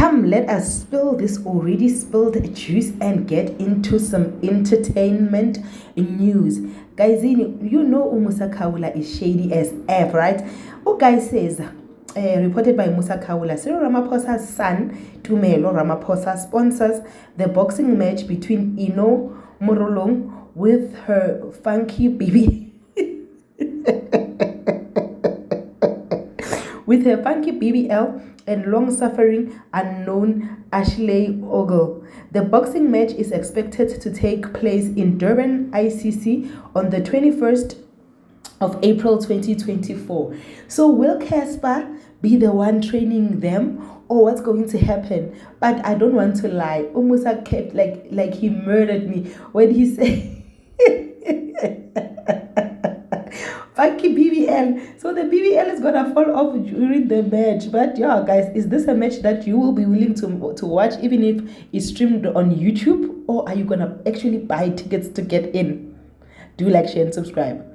Come, let us spill this already spilled juice and get into some entertainment news. Guys, you know Musa Khawula is shady as F, right? Guy says, reported by Musa Khawula, Cyril Ramaphosa's son, Tumelo Ramaphosa, sponsors the boxing match between Inno Morolong with her funky baby. With her funky BBL and long-suffering unknown Ashleigh Ogle. The boxing match is expected to take place in Durban ICC on the 21st of April 2024. So will Casper be the one training them, or what's going to happen? But I don't want to lie. Umusa kept like he murdered me when he said funky BBL. So the BBL is gonna fall off during the match. But yeah, guys, is this a match that you will be willing to watch, even if it's streamed on YouTube, or are you gonna actually buy tickets to get in? Do like, share, and subscribe.